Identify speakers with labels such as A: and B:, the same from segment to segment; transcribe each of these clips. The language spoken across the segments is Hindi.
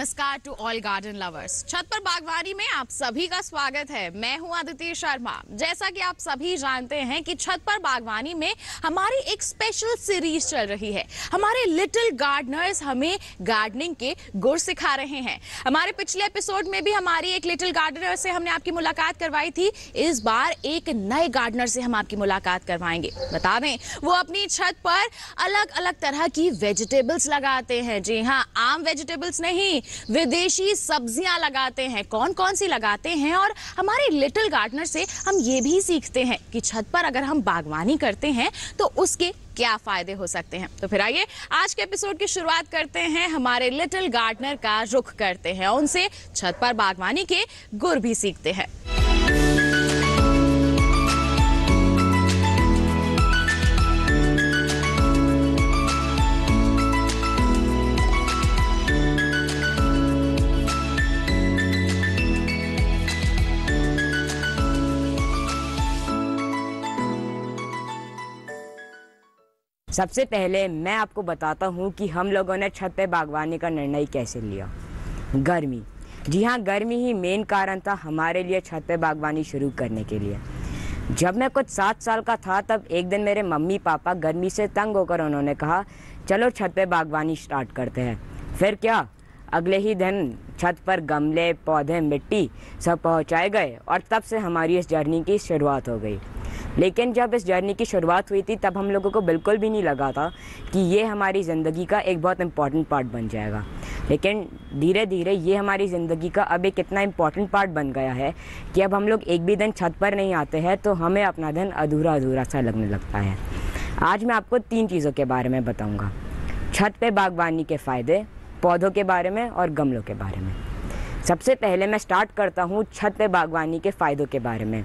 A: नमस्कार टू ऑल गार्डन लवर्स। छत पर बागवानी में आप सभी का स्वागत है। मैं हूं अदिति शर्मा। जैसा कि आप सभी जानते हैं कि छत पर बागवानी में हमारी एक स्पेशल सीरीज चल रही है। हमारे लिटिल गार्डनर्स हमें गार्डनिंग के गुर सिखा रहे हैं। हमारे पिछले एपिसोड में भी हमारी एक लिटिल गार्डनर से हमने आपकी मुलाकात करवाई थी। इस बार एक नए गार्डनर से हम आपकी मुलाकात करवाएंगे। बता दें, वो अपनी छत पर अलग अलग तरह की वेजिटेबल्स लगाते हैं। जी हाँ, आम वेजिटेबल्स नहीं, विदेशी सब्जियां लगाते हैं। कौन कौन सी लगाते हैं और हमारे लिटिल गार्डनर से हम ये भी सीखते हैं कि छत पर अगर हम बागवानी करते हैं तो उसके क्या फायदे हो सकते हैं। तो फिर आइए आज के एपिसोड की शुरुआत करते हैं। हमारे लिटिल गार्डनर का रुख करते हैं, उनसे छत पर बागवानी के गुर भी सीखते हैं।
B: सबसे पहले मैं आपको बताता हूँ कि हम लोगों ने छत पे बागवानी का निर्णय कैसे लिया। गर्मी, जी हाँ, गर्मी ही मेन कारण था हमारे लिए छत पे बागवानी शुरू करने के लिए। जब मैं कुछ 7 साल का था तब एक दिन मेरे मम्मी पापा गर्मी से तंग होकर उन्होंने कहा चलो छत पे बागवानी स्टार्ट करते हैं। फिर क्या, अगले ही दिन छत पर गमले, पौधे, मिट्टी सब पहुँचाए गए और तब से हमारी इस जर्नी की शुरुआत हो गई। लेकिन जब इस जर्नी की शुरुआत हुई थी तब हम लोगों को बिल्कुल भी नहीं लगा था कि ये हमारी ज़िंदगी का एक बहुत इम्पॉर्टेंट पार्ट बन जाएगा। लेकिन धीरे धीरे ये हमारी ज़िंदगी का अब एक इतना इम्पॉर्टेंट पार्ट बन गया है कि अब हम लोग एक भी दिन छत पर नहीं आते हैं तो हमें अपना दिन अधूरा अधूरा सा लगने लगता है। आज मैं आपको 3 चीज़ों के बारे में बताऊँगा। छत पर बागवानी के फ़ायदे, पौधों के बारे में और गमलों के बारे में। सबसे पहले मैं स्टार्ट करता हूँ छत पर बागवानी के फ़ायदों के बारे में।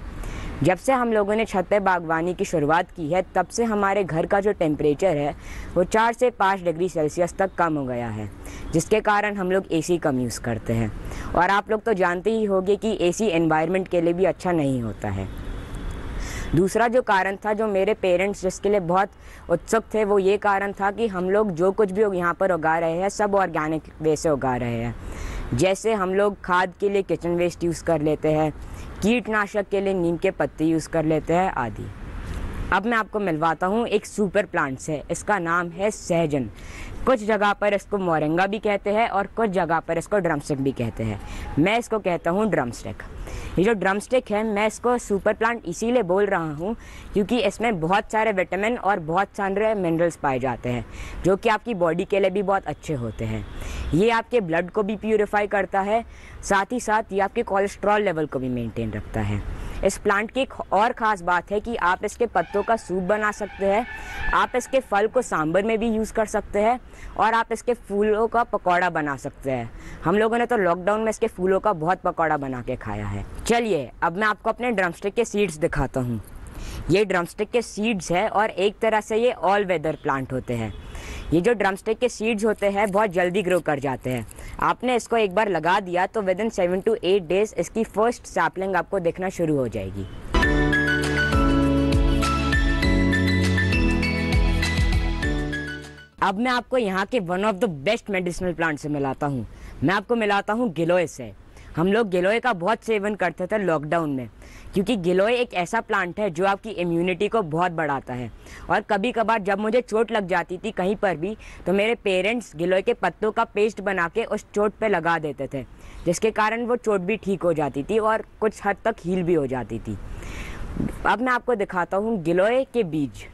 B: जब से हम लोगों ने छत पे बागवानी की शुरुआत की है तब से हमारे घर का जो टेम्परेचर है वो 4 से 5 डिग्री सेल्सियस तक कम हो गया है, जिसके कारण हम लोग एसी कम यूज़ करते हैं। और आप लोग तो जानते ही होंगे कि एसी एनवायरनमेंट के लिए भी अच्छा नहीं होता है। दूसरा जो कारण था, जो मेरे पेरेंट्स जिसके लिए बहुत उत्सुक थे, वो ये कारण था कि हम लोग जो कुछ भी यहाँ पर उगा रहे हैं सब ऑर्गेनिक वे से उगा रहे हैं। जैसे हम लोग खाद के लिए किचन वेस्ट यूज़ कर लेते हैं, कीटनाशक के लिए नीम के पत्ते यूज़ कर लेते हैं आदि। अब मैं आपको मिलवाता हूँ एक सुपर प्लांट से। इसका नाम है सहजन। कुछ जगह पर इसको मोरिंगा भी कहते हैं और कुछ जगह पर इसको ड्रमस्टिक भी कहते हैं। मैं इसको कहता हूँ ड्रमस्टिक। ये जो ड्रमस्टिक है, मैं इसको सुपर प्लांट इसीलिए बोल रहा हूँ क्योंकि इसमें बहुत सारे विटामिन और बहुत सारे मिनरल्स पाए जाते हैं जो कि आपकी बॉडी के लिए भी बहुत अच्छे होते हैं। ये आपके ब्लड को भी प्यूरिफाई करता है, साथ ही साथ ये आपके कोलेस्ट्रॉल लेवल को भी मेंटेन रखता है। इस प्लांट की एक और ख़ास बात है कि आप इसके पत्तों का सूप बना सकते हैं, आप इसके फल को सांभर में भी यूज़ कर सकते हैं और आप इसके फूलों का पकौड़ा बना सकते हैं। हम लोगों ने तो लॉकडाउन में इसके फूलों का बहुत पकौड़ा बना के खाया है। चलिए अब मैं आपको अपने ड्रमस्टिक के सीड्स दिखाता हूँ। ये ड्रमस्टिक के सीड्स है और एक तरह से ये ऑल वेदर प्लांट होते हैं। ये जो ड्रमस्टिक के सीड्स होते हैं बहुत जल्दी ग्रो कर जाते हैं। आपने इसको एक बार लगा दिया तो विदिन 7 to 8 डेज इसकी फर्स्ट सैपलिंग आपको दिखना शुरू हो जाएगी। अब मैं आपको यहाँ के one of the best medicinal plant से मिलाता हूँ। मैं आपको मिलाता हूँ गिलोय से। हम लोग गिलोय का बहुत सेवन करते थे लॉकडाउन में क्योंकि गिलोय एक ऐसा प्लांट है जो आपकी इम्यूनिटी को बहुत बढ़ाता है। और कभी कभार जब मुझे चोट लग जाती थी कहीं पर भी तो मेरे पेरेंट्स गिलोय के पत्तों का पेस्ट बना के उस चोट पे लगा देते थे, जिसके कारण वो चोट भी ठीक हो जाती थी और कुछ हद तक हील भी हो जाती थी। अब मैं आपको दिखाता हूँ गिलोय के बीज।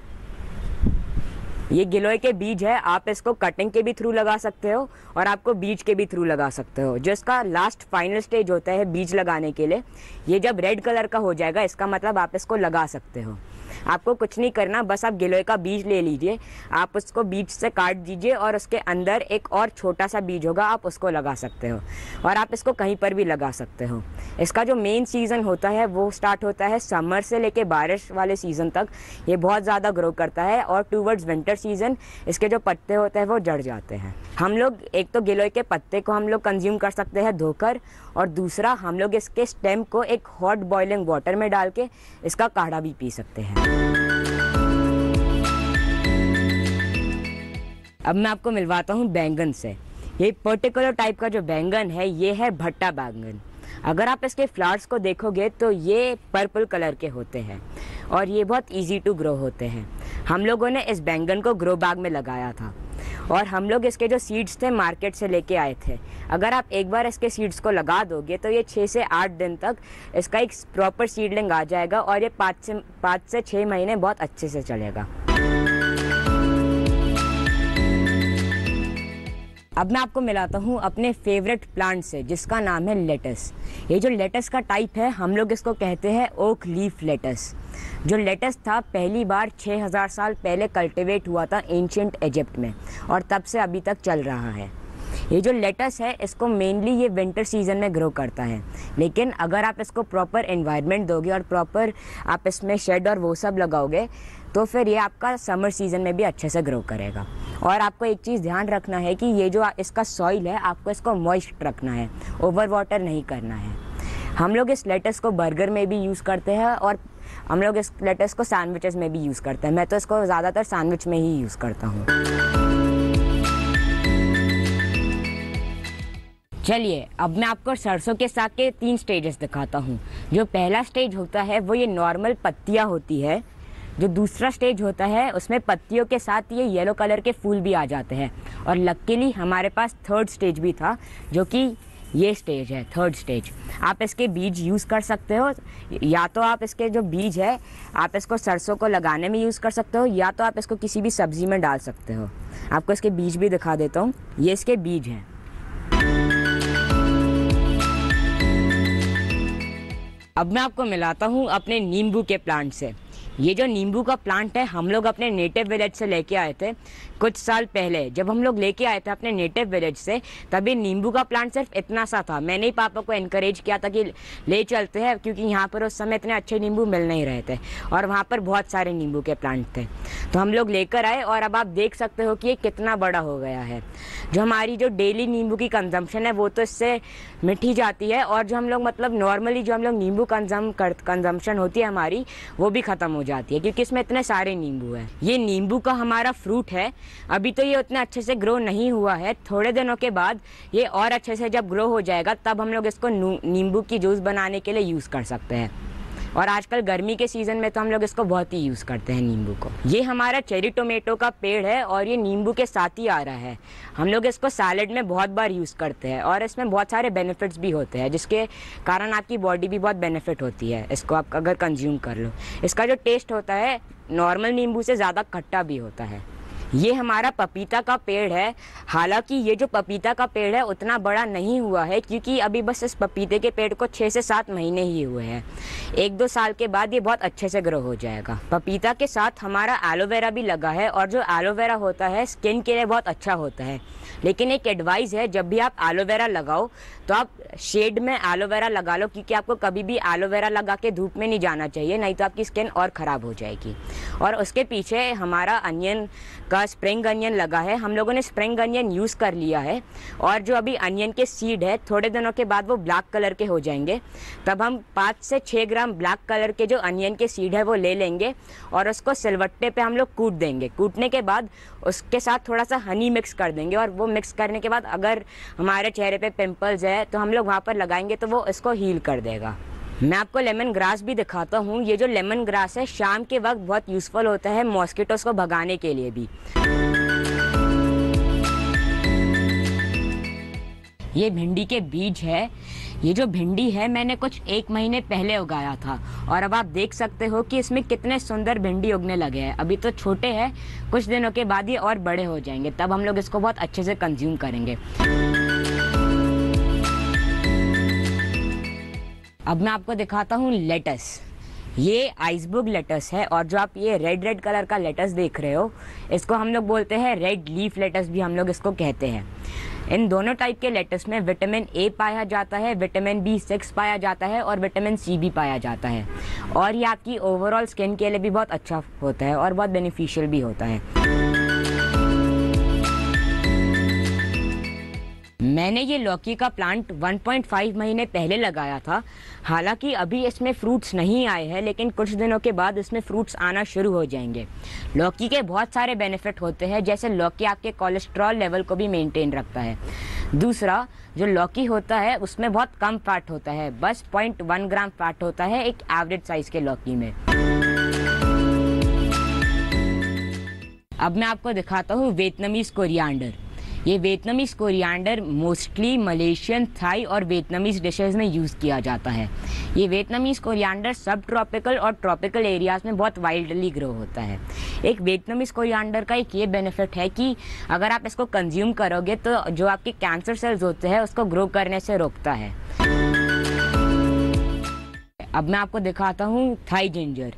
B: ये गिलोय के बीज है। आप इसको कटिंग के भी थ्रू लगा सकते हो और आपको बीज के भी थ्रू लगा सकते हो। जो इसका लास्ट फाइनल स्टेज होता है बीज लगाने के लिए, ये जब रेड कलर का हो जाएगा इसका मतलब आप इसको लगा सकते हो। आपको कुछ नहीं करना, बस आप गिलोय का बीज ले लीजिए, आप उसको बीज से काट दीजिए और उसके अंदर एक और छोटा सा बीज होगा, आप उसको लगा सकते हो और आप इसको कहीं पर भी लगा सकते हो। इसका जो मेन सीज़न होता है वो स्टार्ट होता है समर से लेके बारिश वाले सीज़न तक। ये बहुत ज़्यादा ग्रो करता है और टूवर्ड्स विंटर सीज़न इसके जो पत्ते होते हैं वो जड़ जाते हैं। हम लोग एक तो गिलोय के पत्ते को हम लोग कंज्यूम कर सकते हैं धोकर, और दूसरा हम लोग इसके स्टेम को एक हॉट बॉइलिंग वाटर में डाल के इसका काढ़ा भी पी सकते हैं। अब मैं आपको मिलवाता हूँ बैंगन से। ये पर्टिकुलर टाइप का जो बैंगन है ये है भट्टा बैंगन। अगर आप इसके फ्लावर्स को देखोगे तो ये पर्पल कलर के होते हैं और ये बहुत इजी टू ग्रो होते हैं। हम लोगों ने इस बैंगन को ग्रो बैग में लगाया था और हम लोग इसके जो सीड्स थे मार्केट से लेके आए थे। अगर आप एक बार इसके सीड्स को लगा दोगे तो ये 6 से 8 दिन तक इसका एक प्रॉपर सीडलिंग आ जाएगा और ये 5 से 6 महीने बहुत अच्छे से चलेगा। अब मैं आपको मिलाता हूँ अपने फेवरेट प्लांट से जिसका नाम है लेटस। ये जो लेटस का टाइप है हम लोग इसको कहते हैं ओक लीफ लेटस। जो लेटस था पहली बार 6000 साल पहले कल्टीवेट हुआ था एंशिएंट इजिप्ट में और तब से अभी तक चल रहा है। ये जो लेटस है इसको मेनली ये विंटर सीजन में ग्रो करता है, लेकिन अगर आप इसको प्रॉपर एनवायरनमेंट दोगे और प्रॉपर आप इसमें शेड और वो सब लगाओगे तो फिर ये आपका समर सीजन में भी अच्छे से ग्रो करेगा। और आपको एक चीज़ ध्यान रखना है कि ये जो इसका सॉइल है आपको इसको मॉइस्ट रखना है, ओवर वाटर नहीं करना है। हम लोग इस लेटस को बर्गर में भी यूज़ करते हैं और हम लोग इस लेटस को सैंडविचेस में भी यूज़ करते हैं। मैं तो इसको ज़्यादातर सैंडविच में ही यूज़ करता हूँ। चलिए अब मैं आपको सरसों के साग के 3 स्टेजेस दिखाता हूँ। जो पहला स्टेज होता है वो ये नॉर्मल पत्तियाँ होती है। जो दूसरा स्टेज होता है उसमें पत्तियों के साथ ये येलो कलर के फूल भी आ जाते हैं। और लकीली हमारे पास 3rd स्टेज भी था जो कि ये स्टेज है, 3rd स्टेज। आप इसके बीज यूज़ कर सकते हो, या तो आप इसके जो बीज है आप इसको सरसों को लगाने में यूज़ कर सकते हो, या तो आप इसको किसी भी सब्ज़ी में डाल सकते हो। आपको इसके बीज भी दिखा देता हूँ, ये इसके बीज हैं। अब मैं आपको मिलाता हूँ अपने नींबू के प्लांट से। ये जो नींबू का प्लांट है हम लोग अपने नेटिव विलेज से लेके आए थे कुछ साल पहले। जब हम लोग लेके आए थे अपने नेटिव विलेज से तभी नींबू का प्लांट सिर्फ इतना सा था। मैंने ही पापा को एनकरेज किया था कि ले चलते हैं, क्योंकि यहाँ पर उस समय इतने अच्छे नींबू मिल नहीं रहे थे और वहाँ पर बहुत सारे नींबू के प्लांट थे। तो हम लोग लेकर आए और अब आप देख सकते हो कि ये कितना बड़ा हो गया है। जो हमारी जो डेली नींबू की कंजम्पशन है वो तो इससे मिटी जाती है, और जो हम लोग मतलब नॉर्मली जो हम लोग नींबू कंजम्पशन होती है हमारी वो भी ख़त्म हो जाती है, क्योंकि इसमें इतने सारे नींबू हैं। ये नींबू का हमारा फ्रूट है। अभी तो ये उतना अच्छे से ग्रो नहीं हुआ है, थोड़े दिनों के बाद ये और अच्छे से जब ग्रो हो जाएगा तब हम लोग इसको नींबू की जूस बनाने के लिए यूज़ कर सकते हैं। और आजकल गर्मी के सीज़न में तो हम लोग इसको बहुत ही यूज़ करते हैं नींबू को। ये हमारा चेरी टोमेटो का पेड़ है और ये नींबू के साथ ही आ रहा है। हम लोग इसको सैलेड में बहुत बार यूज़ करते हैं और इसमें बहुत सारे बेनिफिट्स भी होते हैं, जिसके कारण आपकी बॉडी भी बहुत बेनिफिट होती है इसको आप अगर कंज्यूम कर लो। इसका जो टेस्ट होता है नॉर्मल नींबू से ज़्यादा खट्टा भी होता है। ये हमारा पपीता का पेड़ है। हालांकि ये जो पपीता का पेड़ है उतना बड़ा नहीं हुआ है, क्योंकि अभी बस इस पपीते के पेड़ को 6 से 7 महीने ही हुए हैं। 1-2 साल के बाद ये बहुत अच्छे से ग्रो हो जाएगा। पपीता के साथ हमारा एलोवेरा भी लगा है, और जो एलोवेरा होता है स्किन के लिए बहुत अच्छा होता है। लेकिन एक एडवाइस है, जब भी आप एलोवेरा लगाओ तो आप शेड में एलोवेरा लगा लो, क्योंकि आपको कभी भी एलोवेरा लगा के धूप में नहीं जाना चाहिए, नहीं तो आपकी स्किन और ख़राब हो जाएगी। और उसके पीछे हमारा अनियन का स्प्रिंग अनियन लगा है। हम लोगों ने स्प्रिंग अनियन यूज़ कर लिया है, और जो अभी अनियन के सीड है थोड़े दिनों के बाद वो ब्लैक कलर के हो जाएंगे। तब हम 5 से 6 ग्राम ब्लैक कलर के जो अनियन के सीड है वो ले लेंगे और उसको सिलवट्टे पे हम लोग कूट देंगे। कूटने के बाद उसके साथ थोड़ा सा हनी मिक्स कर देंगे, और वो मिक्स करने के बाद अगर हमारे चेहरे पे पिंपल्स है तो हम लोग वहाँ पर लगाएंगे तो वो इसको हील कर देगा। मैं आपको लेमन ग्रास भी दिखाता हूँ। ये जो लेमन ग्रास है शाम के वक्त बहुत यूज़फुल होता है मॉस्किटोस को भगाने के लिए भी। ये भिंडी के बीज है। ये जो भिंडी है मैंने कुछ 1 महीने पहले उगाया था, और अब आप देख सकते हो कि इसमें कितने सुंदर भिंडी उगने लगे हैं। अभी तो छोटे हैं, कुछ दिनों के बाद ये और बड़े हो जाएंगे, तब हम लोग इसको बहुत अच्छे से कंज्यूम करेंगे। अब मैं आपको दिखाता हूँ लेटस। ये आइसबर्ग लेटस है, और जो आप ये रेड कलर का लेटस देख रहे हो इसको हम लोग बोलते हैं रेड लीफ लेटस भी हम लोग इसको कहते हैं। इन दोनों टाइप के लेटस में विटामिन ए पाया जाता है, विटामिन B6 पाया जाता है और विटामिन सी भी पाया जाता है, और ये आपकी ओवरऑल स्किन के लिए भी बहुत अच्छा होता है और बहुत बेनिफिशियल भी होता है। मैंने ये लौकी का प्लांट 1.5 महीने पहले लगाया था। हालांकि अभी इसमें फ्रूट्स नहीं आए हैं, लेकिन कुछ दिनों के बाद इसमें फ्रूट्स आना शुरू हो जाएंगे। लौकी के बहुत सारे बेनिफिट होते हैं, जैसे लौकी आपके कोलेस्ट्रॉल लेवल को भी मेंटेन रखता है। दूसरा, जो लौकी होता है उसमें बहुत कम फैट होता है, बस 0.1 ग्राम फैट होता है एक एवरेज साइज के लौकी में। अब मैं आपको दिखाता हूँ वियतनामीज कोरिएंडर। ये Vietnamese coriander mostly Malaysian, Thai और वियतनामीज डिशेस में यूज़ किया जाता है। ये वियतनामीज कोरिएंडर सब ट्रॉपिकल और ट्रॉपिकल एरियाज में बहुत वाइल्डली ग्रो होता है। एक वियतनामीज कोरिएंडर का एक ये बेनिफिट है कि अगर आप इसको कंज्यूम करोगे तो जो आपके कैंसर सेल्स होते हैं उसको ग्रो करने से रोकता है। अब मैं आपको दिखाता हूँ थाई जिंजर।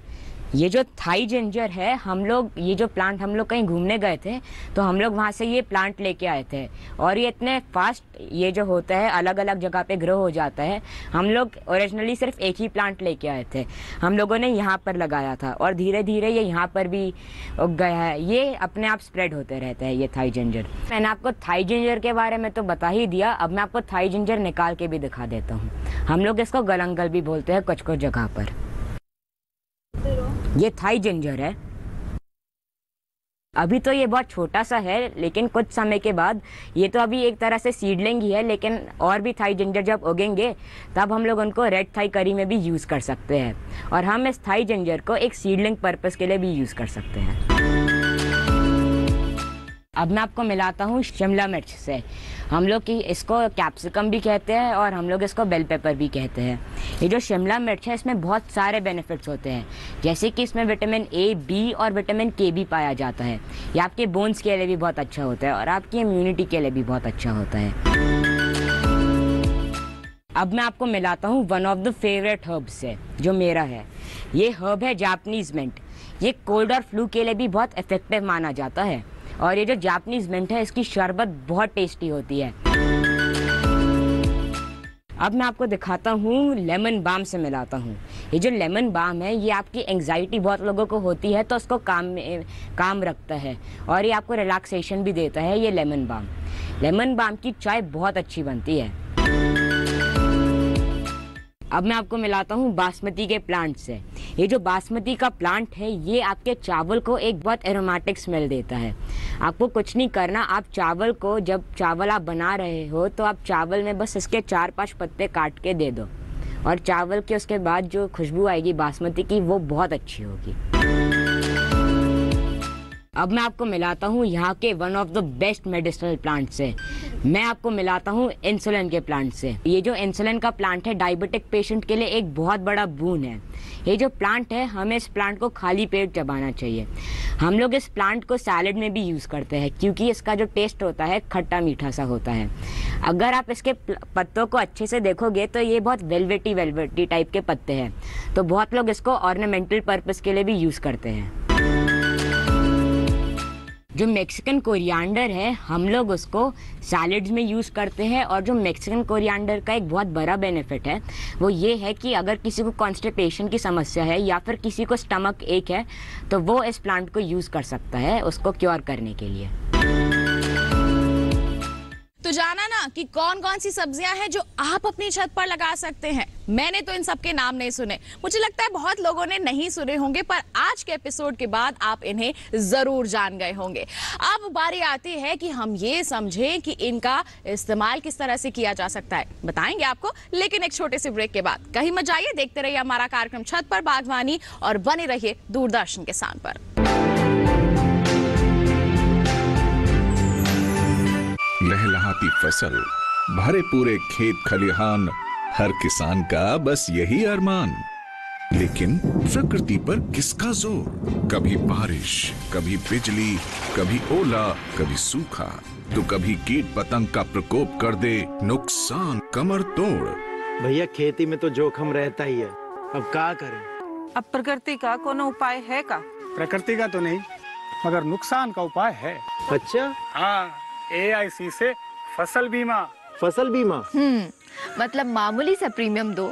B: ये जो थाई जिंजर है, ये जो प्लांट हम लोग कहीं घूमने गए थे तो हम लोग वहाँ से ये प्लांट लेके आए थे, और ये इतने फास्ट ये जो होता है अलग अलग जगह पे ग्रो हो जाता है। हम लोग ओरिजिनली सिर्फ एक ही प्लांट लेके आए थे, हम लोगों ने यहाँ पर लगाया था और धीरे धीरे ये यहाँ पर भी उग गया है। ये अपने आप स्प्रेड होते रहता है ये थाई जिंजर। मैंने आपको थाई जिंजर के बारे में तो बता ही दिया, अब मैं आपको थाई जिंजर निकाल के भी दिखा देता हूँ। हम लोग इसको गलंगल भी बोलते हैं कुछ कुछ जगह पर। ये थाई जिंजर है। अभी तो ये बहुत छोटा सा है, लेकिन कुछ समय के बाद ये तो अभी एक तरह से सीडलिंग ही है, लेकिन और भी थाई जिंजर जब उगेंगे तब हम लोग उनको रेड थाई करी में भी यूज़ कर सकते हैं, और हम इस थाई जिंजर को एक सीडलिंग पर्पस के लिए भी यूज़ कर सकते हैं। अब मैं आपको मिलाता हूँ शिमला मिर्च से। हम लोग की इसको कैप्सिकम भी कहते हैं और हम लोग इसको बेल पेपर भी कहते हैं। ये जो शिमला मिर्च है इसमें बहुत सारे बेनिफिट्स होते हैं, जैसे कि इसमें विटामिन ए, बी और विटामिन के भी पाया जाता है। ये आपके बोन्स के लिए भी बहुत अच्छा होता है और आपकी इम्यूनिटी के लिए भी बहुत अच्छा होता है। अब मैं आपको मिलाता हूँ one of the favourite herbs से जो मेरा है। ये हर्ब है जापानीज मिंट। ये कोल्ड और फ्लू के लिए भी बहुत इफेक्टिव माना जाता है, और ये जो जापानीज मिंट है इसकी शरबत बहुत टेस्टी होती है। अब मैं आपको दिखाता हूँ लेमन बाम से मिलाता हूँ। ये जो लेमन बाम है ये आपकी एंग्जाइटी बहुत लोगों को होती है तो उसको काम रखता है, और ये आपको रिलैक्सेशन भी देता है। ये लेमन बाम की चाय बहुत अच्छी बनती है। अब मैं आपको मिलाता हूँ बासमती के प्लांट से। ये जो बासमती का प्लांट है ये आपके चावल को एक बहुत एरोमेटिक स्मेल देता है। आपको कुछ नहीं करना, आप चावल को जब चावल आप बना रहे हो तो आप चावल में बस इसके 4-5 पत्ते काट के दे दो, और चावल के उसके बाद जो खुशबू आएगी बासमती की वो बहुत अच्छी होगी। अब मैं आपको मिलाता हूँ यहाँ के one of the best medicinal plant से। मैं आपको मिलाता हूँ इंसुलिन के प्लांट से। ये जो इंसुलिन का प्लांट है डायबिटिक पेशेंट के लिए एक बहुत बड़ा बून है। ये जो प्लांट है हमें इस प्लांट को खाली पेट चबाना चाहिए। हम लोग इस प्लांट को सैलेड में भी यूज़ करते हैं क्योंकि इसका जो टेस्ट होता है खट्टा मीठा सा होता है। अगर आप इसके पत्तों को अच्छे से देखोगे तो ये बहुत वेलवेटी टाइप के पत्ते हैं, तो बहुत लोग इसको ऑर्नामेंटल पर्पस के लिए भी यूज़ करते हैं। जो मैक्सिकन कोरिएंडर है हम लोग उसको सैलेड्स में यूज़ करते हैं, और जो मैक्सिकन कोरिएंडर का एक बहुत बड़ा बेनिफिट है वो ये है कि अगर किसी को कॉन्स्टिपेशन की समस्या है या फिर किसी को स्टमक एक है तो वो इस प्लांट को यूज़ कर सकता है उसको क्योर करने के लिए।
A: तो जाना ना कि कौन कौन सी सब्जियां हैं जो आप अपनी छत पर लगा सकते हैं। मैंने तो इन सब के नाम नहीं सुने, मुझे लगता है बहुत लोगों ने नहीं सुने होंगे, पर आज के एपिसोड के बाद आप इन्हें जरूर जान गए होंगे। अब बारी आती है कि हम ये समझें कि इनका इस्तेमाल किस तरह से किया जा सकता है। बताएंगे आपको, लेकिन एक छोटे से ब्रेक के बाद। कहीं मत जाइए, देखते रहिए हमारा कार्यक्रम छत पर बागवानी और बने रहिए दूरदर्शन के साथ पर।
C: लहलहाती फसल, भरे पूरे खेत खलिहान, हर किसान का बस यही अरमान। लेकिन प्रकृति पर किसका जोर? कभी बारिश, कभी बिजली, कभी ओला, कभी सूखा, तो कभी कीट पतंग का प्रकोप कर दे नुकसान कमर तोड़।
D: भैया खेती में तो जोखम रहता ही है, अब क्या करें?
E: अब प्रकृति का कोनो उपाय है का?
F: प्रकृति का तो नहीं, मगर नुकसान का उपाय है।
D: अच्छा,
F: हाँ, AIC से फसल बीमा।
D: फसल बीमा
G: मतलब मामूली सा प्रीमियम दो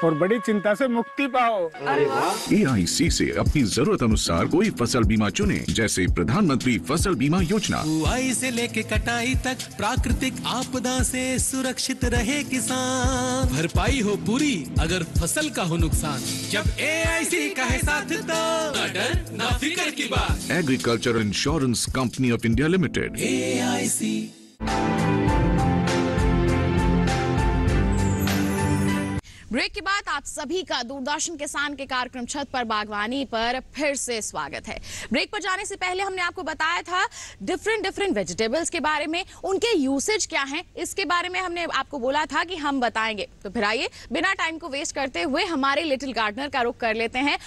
F: और बड़ी चिंता से मुक्ति पाओ।
E: अरे वाह।
C: EIC से अपनी जरूरत अनुसार कोई फसल बीमा चुने, जैसे प्रधानमंत्री फसल बीमा योजना।
G: बुआई से लेके कटाई तक प्राकृतिक आपदा से सुरक्षित रहे किसान। भरपाई हो पूरी अगर फसल का हो नुकसान, जब AIC का है साथ तो ना डर ना फिक्र की बात।
C: Agriculture insurance company of India limited.
G: AIC।
A: Break के बाद आप सभी का दूरदर्शन किसान के कार्यक्रम छत पर बागवानी पर फिर से स्वागत है। ब्रेक पर जाने से पहले हमने आपको बताया था डिफरेंट वेजिटेबल्स के बारे में, उनके यूसेज क्या हैं, इसके बारे में हमने आपको बोला था कि हम बताएंगे। तो फिर आइए बिना टाइम को वेस्ट करते हुए हमारे लिटिल गार्डनर का रुख कर लेते हैं।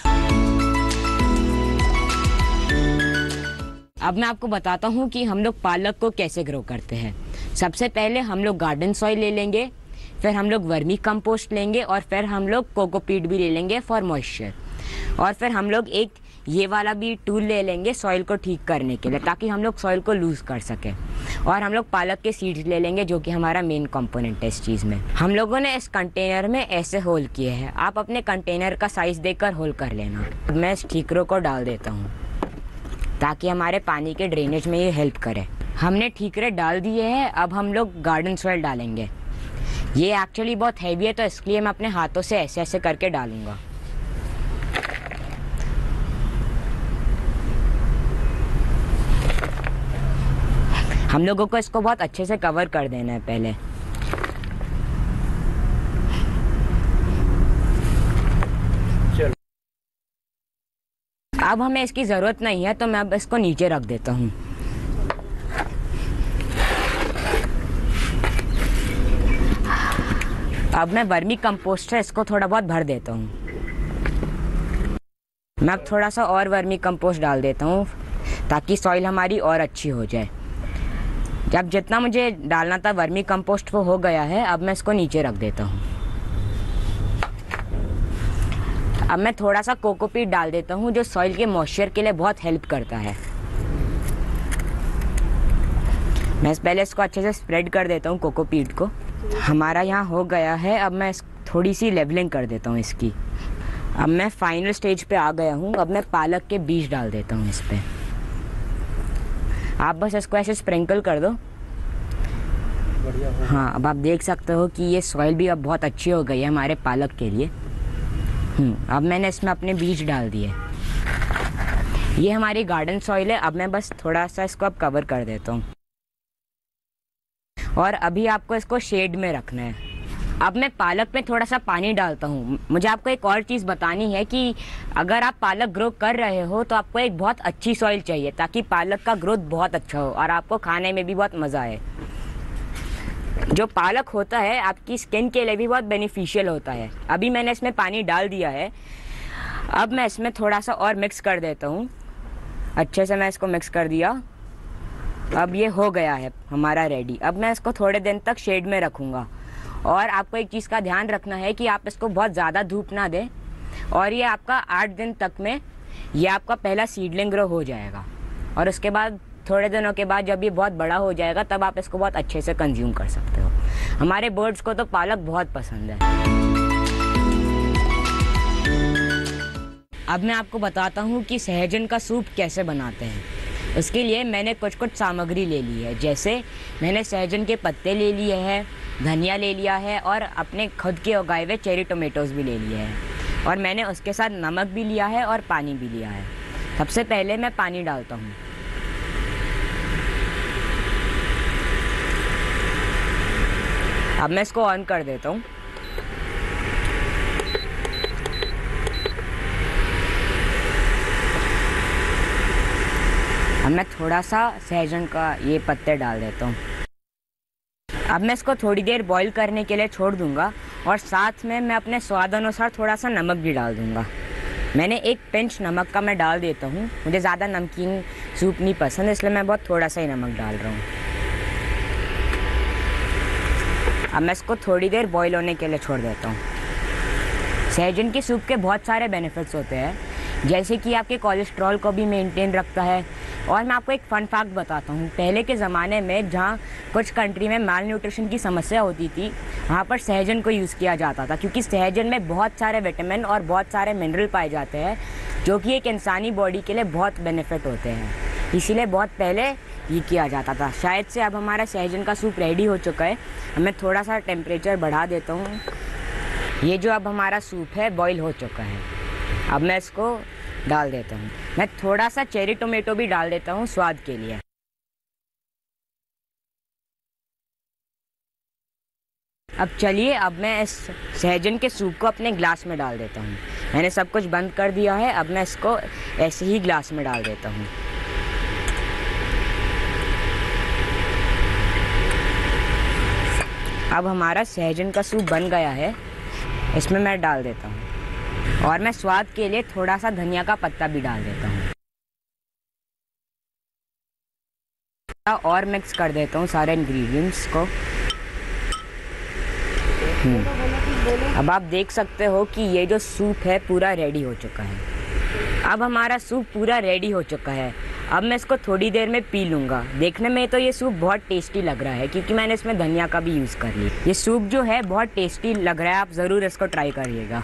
B: अब मैं आपको बताता हूँ कि हम लोग पालक को कैसे ग्रो करते हैं। सबसे पहले हम लोग गार्डन सॉइल ले लेंगे, फिर हम लोग वर्मी कंपोस्ट लेंगे और फिर हम लोग कोकोपीट भी ले लेंगे फॉर मॉइस्चर। और फिर हम लोग एक ये वाला भी टूल ले लेंगे सॉइल को ठीक करने के लिए, ताकि हम लोग सॉइल को लूज़ कर सकें। और हम लोग पालक के सीड्स ले लेंगे, जो कि हमारा मेन कंपोनेंट है इस चीज़ में। हम लोगों ने इस कंटेनर में ऐसे होल किए हैं, आप अपने कंटेनर का साइज़ देखकर होल कर लेना। मैं इस ठीकरों को डाल देता हूँ ताकि हमारे पानी के ड्रेनेज में ये हेल्प करे। हमने ठीकरे डाल दिए हैं, अब हम लोग गार्डन सॉइल डालेंगे। ये एक्चुअली बहुत हैवी है, तो इसलिए मैं अपने हाथों से ऐसे ऐसे करके डालूंगा। हम लोगों को इसको बहुत अच्छे से कवर कर देना है पहले। अब हमें इसकी ज़रूरत नहीं है, तो मैं अब इसको नीचे रख देता हूँ। अब मैं वर्मी कंपोस्ट से इसको थोड़ा बहुत भर देता हूँ। मैं अब थोड़ा सा और वर्मी कंपोस्ट डाल देता हूँ ताकि सॉइल हमारी और अच्छी हो जाए। जब जितना मुझे डालना था वर्मी कंपोस्ट वो हो गया है, अब मैं इसको नीचे रख देता हूँ। अब मैं थोड़ा सा कोकोपीट डाल देता हूँ, जो सॉइल के मॉइस्चर के लिए बहुत हेल्प करता है। मैं पहले इसको अच्छे से स्प्रेड कर देता हूँ कोकोपीट को। हमारा यहाँ हो गया है, अब मैं थोड़ी सी लेवलिंग कर देता हूँ इसकी। अब मैं फाइनल स्टेज पे आ गया हूँ। अब मैं पालक के बीज डाल देता हूँ इस पे। आप बस इसको ऐसे स्प्रिंकल कर दो। हाँ, अब आप देख सकते हो कि ये सॉइल भी अब बहुत अच्छी हो गई है हमारे पालक के लिए। अब मैंने इसमें अपने बीज डाल दिए। ये हमारी गार्डन सॉइल है। अब मैं बस थोड़ा सा इसको अब कवर कर देता हूँ। और अभी आपको इसको शेड में रखना है। अब मैं पालक में थोड़ा सा पानी डालता हूँ। मुझे आपको एक और चीज़ बतानी है कि अगर आप पालक ग्रो कर रहे हो तो आपको एक बहुत अच्छी सॉइल चाहिए, ताकि पालक का ग्रोथ बहुत अच्छा हो और आपको खाने में भी बहुत मज़ा आए। जो पालक होता है आपकी स्किन के लिए भी बहुत बेनिफिशियल होता है। अभी मैंने इसमें पानी डाल दिया है। अब मैं इसमें थोड़ा सा और मिक्स कर देता हूँ। अच्छे से मैं इसको मिक्स कर दिया। अब ये हो गया है हमारा रेडी। अब मैं इसको थोड़े दिन तक शेड में रखूँगा। और आपको एक चीज़ का ध्यान रखना है कि आप इसको बहुत ज़्यादा धूप ना दें। और ये आपका 8 दिन तक में ये आपका पहला सीडलिंग ग्रो हो जाएगा। और उसके बाद थोड़े दिनों के बाद जब ये बहुत बड़ा हो जाएगा, तब आप इसको बहुत अच्छे से कंज्यूम कर सकते हो। हमारे बर्ड्स को तो पालक बहुत पसंद है। अब मैं आपको बताता हूँ कि सहजन का सूप कैसे बनाते हैं। उसके लिए मैंने कुछ सामग्री ले ली है। जैसे मैंने सहजन के पत्ते ले लिए हैं, धनिया ले लिया है और अपने खुद के उगाए हुए चेरी टोमेटोज़ भी ले लिए हैं। और मैंने उसके साथ नमक भी लिया है और पानी भी लिया है। सबसे पहले मैं पानी डालता हूँ। अब मैं इसको ऑन कर देता हूँ। अब मैं थोड़ा सा सहजन का ये पत्ते डाल देता हूँ। अब मैं इसको थोड़ी देर बॉईल करने के लिए छोड़ दूँगा और साथ में मैं अपने स्वाद अनुसार थोड़ा सा नमक भी डाल दूँगा। मैंने एक पिंच नमक का मैं डाल देता हूँ। मुझे ज़्यादा नमकीन सूप नहीं पसंद, इसलिए मैं बहुत थोड़ा सा ही नमक डाल रहा हूँ। अब मैं इसको थोड़ी देर बॉईल होने के लिए छोड़ देता हूँ। सहजन के सूप के बहुत सारे बेनिफिट्स होते हैं, जैसे कि आपके कोलेस्ट्रॉल को भी मेंटेन रखता है, और मैं आपको एक फन फैक्ट बताता हूँ। पहले के ज़माने में जहाँ कुछ कंट्री में माल न्यूट्रिशन की समस्या होती थी, वहाँ पर सहजन को यूज़ किया जाता था, क्योंकि सहजन में बहुत सारे विटामिन और बहुत सारे मिनरल पाए जाते हैं जो कि एक इंसानी बॉडी के लिए बहुत बेनिफिट होते हैं। इसीलिए बहुत पहले ये किया जाता था। शायद से अब हमारा सहजन का सूप रेडी हो चुका है। मैं थोड़ा सा टेम्परेचर बढ़ा देता हूँ। ये जो अब हमारा सूप है बॉईल हो चुका है। अब मैं इसको डाल देता हूँ। मैं थोड़ा सा चेरी टोमेटो भी डाल देता हूँ स्वाद के लिए। अब चलिए, अब मैं इस सहजन के सूप को अपने ग्लास में डाल देता हूँ। मैंने सब कुछ बंद कर दिया है। अब मैं इसको ऐसे ही ग्लास में डाल देता हूँ। अब हमारा सहजन का सूप बन गया है। इसमें मैं डाल देता हूँ और मैं स्वाद के लिए थोड़ा सा धनिया का पत्ता भी डाल देता हूँ और मिक्स कर देता हूँ सारे इंग्रेडिएंट्स को। अब आप देख सकते हो कि ये जो सूप है पूरा रेडी हो चुका है। अब हमारा सूप पूरा रेडी हो चुका है। अब मैं इसको थोड़ी देर में पी लूँगा। देखने में तो ये सूप बहुत टेस्टी लग रहा है क्योंकि मैंने इसमें धनिया का भी यूज़ कर लिया। ये सूप जो है बहुत टेस्टी लग रहा है। आप ज़रूर इसको ट्राई करिएगा।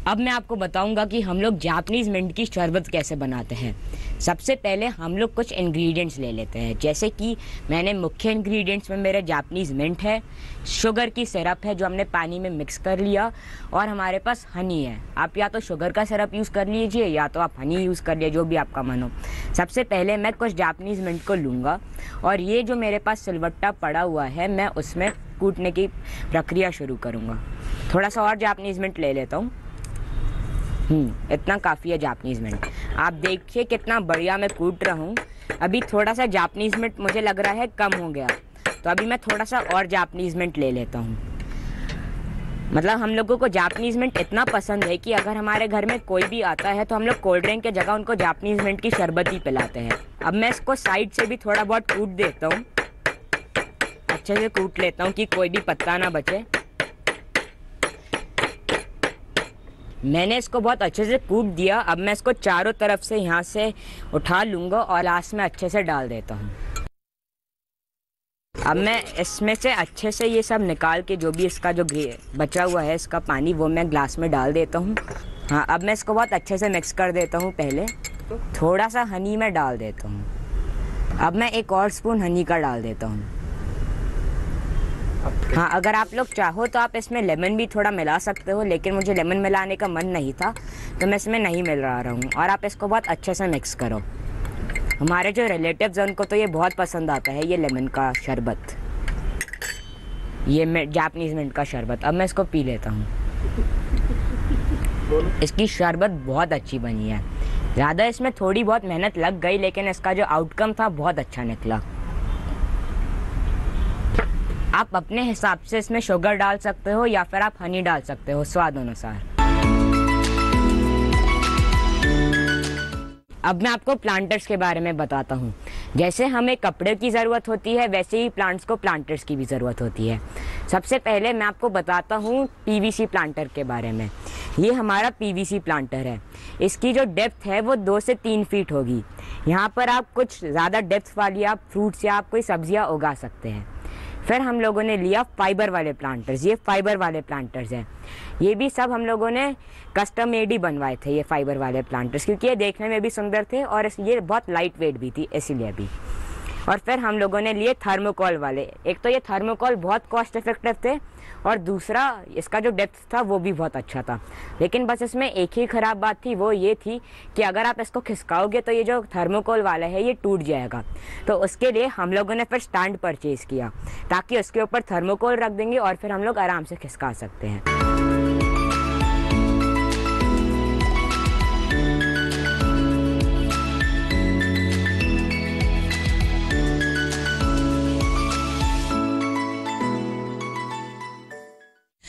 B: अब मैं आपको बताऊंगा कि हम लोग जापानीज़ मिंट की शरबत कैसे बनाते हैं। सबसे पहले हम लोग कुछ इंग्रेडिएंट्स ले लेते हैं, जैसे कि मैंने मुख्य इंग्रेडिएंट्स में मेरे जापानीज़ मिंट है, शुगर की सिरप है जो हमने पानी में मिक्स कर लिया, और हमारे पास हनी है। आप या तो शुगर का सिरप यूज़ कर लीजिए या तो आप हनी यूज़ कर लीजिए, जो भी आपका मन हो। सबसे पहले मैं कुछ जापानीज़ मिंट को लूँगा और ये जो मेरे पास सिलवट्टा पड़ा हुआ है मैं उसमें कूटने की प्रक्रिया शुरू करूँगा। थोड़ा सा और जापानीज़ मिंट ले लेता हूँ। इतना काफ़ी है जापानीज़ मिंट। आप देखिए कितना बढ़िया मैं कूट रहा हूँ। अभी थोड़ा सा जापानीज़ मिंट मुझे लग रहा है कम हो गया, तो अभी मैं थोड़ा सा और जापानीज़ मिंट ले लेता हूँ। मतलब हम लोगों को जापानीज़ मिंट इतना पसंद है कि अगर हमारे घर में कोई भी आता है तो हम लोग कोल्ड ड्रिंक के जगह उनको जापानीज़ मिंट की शरबत ही पिलाते हैं। अब मैं इसको साइड से भी थोड़ा बहुत कूट देता हूँ। अच्छे से कूट लेता हूँ कि कोई भी पत्ता ना बचे। मैंने इसको बहुत अच्छे से कूट दिया। अब मैं इसको चारों तरफ से यहाँ से उठा लूँगा और लास्ट में अच्छे से डाल देता हूँ। अब मैं इसमें से अच्छे से ये सब निकाल के जो भी इसका जो बचा हुआ है इसका पानी वो मैं ग्लास में डाल देता हूँ। हाँ, अब मैं इसको बहुत अच्छे से मिक्स कर देता हूँ। पहले थोड़ा सा हनी मैं डाल देता हूँ। अब मैं एक और स्पून हनी का डाल देता हूँ। हाँ, अगर आप लोग चाहो तो आप इसमें लेमन भी थोड़ा मिला सकते हो, लेकिन मुझे लेमन मिलाने का मन नहीं था तो मैं इसमें नहीं मिला रहा हूँ। और आप इसको बहुत अच्छे से मिक्स करो। हमारे जो रिलेटिव्स हैं उनको तो ये बहुत पसंद आता है, ये लेमन का शरबत, ये जापानीज़ मिंट का शरबत। अब मैं इसको पी लेता हूँ। इसकी शरबत बहुत अच्छी बनी है। ज़्यादा इसमें थोड़ी बहुत मेहनत लग गई, लेकिन इसका जो आउटकम था बहुत अच्छा निकला। आप अपने हिसाब से इसमें शुगर डाल सकते हो या फिर आप हनी डाल सकते हो स्वाद अनुसार। अब मैं आपको प्लांटर्स के बारे में बताता हूँ। जैसे हमें कपड़े की ज़रूरत होती है वैसे ही प्लांट्स को प्लांटर्स की भी ज़रूरत होती है। सबसे पहले मैं आपको बताता हूँ पीवीसी प्लांटर के बारे में। ये हमारा पीवीसी प्लांटर है। इसकी जो डेप्थ है वो 2 से 3 फीट होगी। यहाँ पर आप कुछ ज़्यादा डेप्थ वाली आप फ्रूट्स या आप कोई सब्जियाँ उगा सकते हैं। फिर हम लोगों ने लिया फाइबर वाले प्लांटर्स। ये फाइबर वाले प्लांटर्स हैं। ये भी सब हम लोगों ने कस्टम मेड ही बनवाए थे ये फाइबर वाले प्लांटर्स, क्योंकि ये देखने में भी सुंदर थे और ये बहुत लाइट वेट भी थी इसीलिए भी। और फिर हम लोगों ने लिए थर्मोकोल वाले। एक तो ये थर्मोकोल बहुत कॉस्ट इफेक्टिव थे और दूसरा इसका जो डेप्थ था वो भी बहुत अच्छा था। लेकिन बस इसमें एक ही ख़राब बात थी, वो ये थी कि अगर आप इसको खिसकाओगे तो ये जो थर्मोकोल वाला है ये टूट जाएगा। तो उसके लिए हम लोगों ने फिर स्टैंड परचेज़ किया ताकि उसके ऊपर थर्मोकोल रख देंगे और फिर हम लोग आराम से खिसका सकते हैं।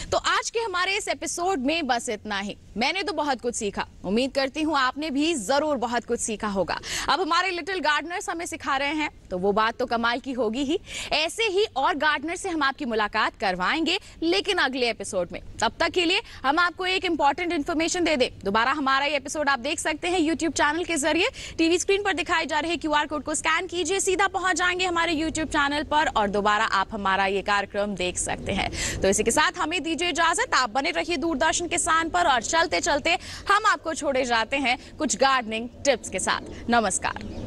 A: तो आज के हमारे इस एपिसोड में बस इतना ही। मैंने तो बहुत कुछ सीखा, उम्मीद करती हूँ आपने भी जरूर बहुत कुछ सीखा होगा। अब हमारे लिटिल गार्डनर्स हमें सिखा रहे हैं तो वो बात तो कमाल की होगी ही। ऐसे ही और गार्डनर से हम आपकी मुलाकात करवाएंगे, लेकिन अगले एपिसोड में। तब तक के लिए हम आपको एक इंपॉर्टेंट इन्फॉर्मेशन दे दें। दोबारा हमारा ये एपिसोड आप देख सकते हैं यूट्यूब चैनल के जरिए। टीवी स्क्रीन पर दिखाए जा रहे QR कोड को स्कैन कीजिए, सीधा पहुंच जाएंगे हमारे यूट्यूब चैनल पर और दोबारा आप हमारा ये कार्यक्रम देख सकते हैं। तो इसी के साथ हमें दीजिए इजाजत। आप बने रहिए दूरदर्शन किसान पर और चलते चलते हम आपको छोड़े जाते हैं कुछ गार्डनिंग टिप्स के साथ। नमस्कार।